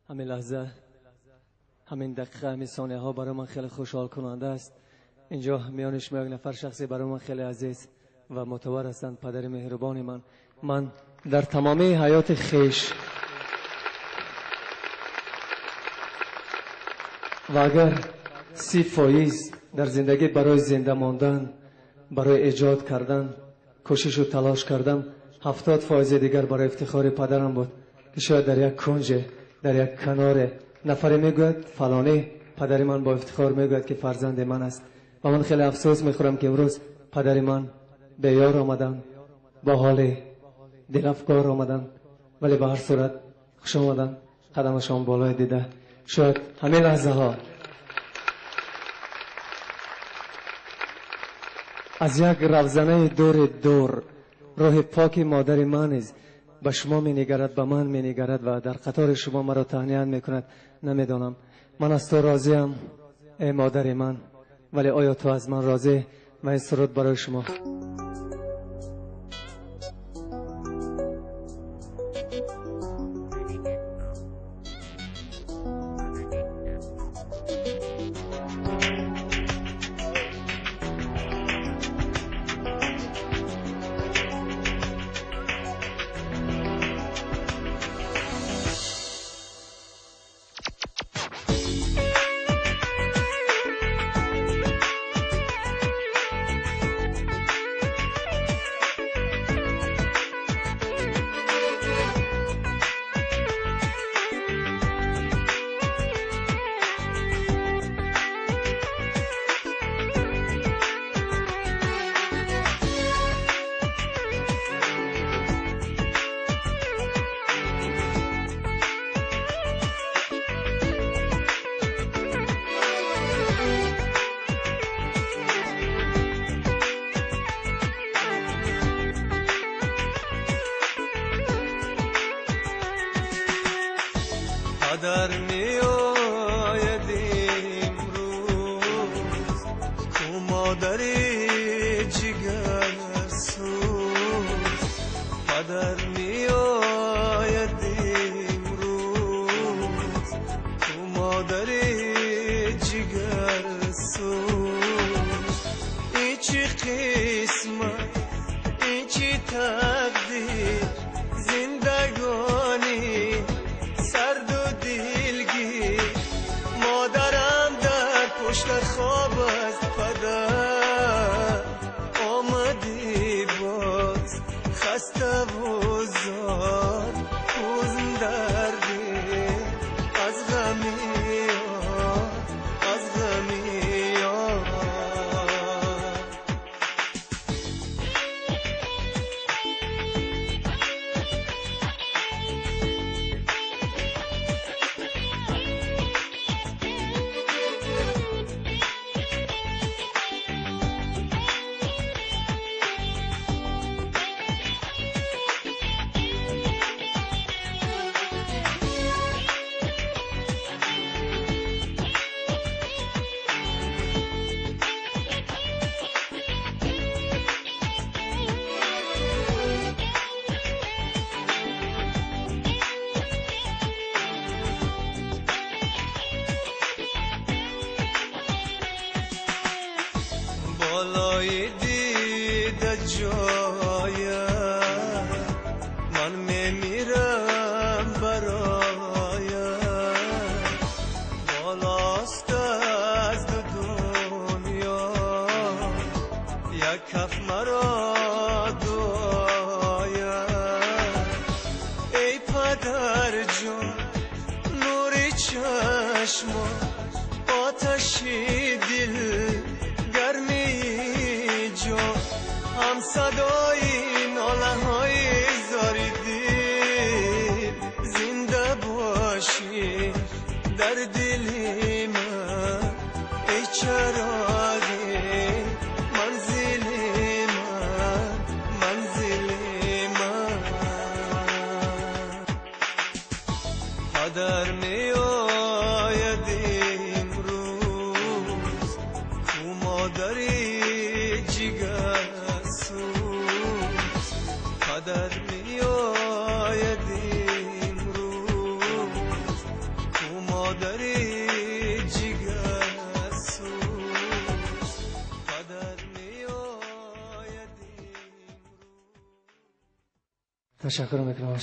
همین لحظه، همین دقیقه، همین ثانیه ها برای من خیلی خوشحال کننده است. اینجا میان شما یک نفر شخصی برای من خیلی عزیز و معتبر هستند، پدر مهربان من در تمامی حیات خیش و اگر 30% در زندگی برای زنده ماندن، برای ایجاد کردن کوشش و تلاش کردم، 70% دیگر برای افتخار پدرم بود که شاید در یک کنج، در یک کنار نفری میگوید فلانی پدر من با افتخار میگوید که فرزند من است و من خیلی افسوس میخورم که امروز پدر من به یار آمدن، با حال دلافگار آمدن، ولی به هر صورت خوش آمدن، قدمشان بالای دیده. شاید همین لحظه ها از یک روزنه دور روح پاک مادر من است به شما می نگرد، به من می نگرد و در قطار شما مرا تهنیت می کند. نمیدانم من از تو راضیم ای مادر من، ولی آیا تو از من راضی؟ و این سرود برای شما. در می آید امروز تو مادری جگر سوز، پدر می آید امروز تو مادری جگر سوز. این چی قسمت، این چی تقدیر، زندگانی سرد و دلگیر. مادرم در پشت خواب از پدر آمدی باز، خسته و زار پوزن دردی از غمی یار، از غمی یار. بالای دیده جایم من میمیرم برایم، بالاست از دنیا یک کف مرا دعایم. ای پدر جان نوری چشمان، آتشی دل گرمی جا، هم صدای ناله های زاری دل. زنده باشی در دل من ای چراغ منزل من، منزل من. پدر می آید امروز تو مادری جگر سوز، پدر می آید امروز مادری جگرسوز پدر میآید. تشکر میکنم.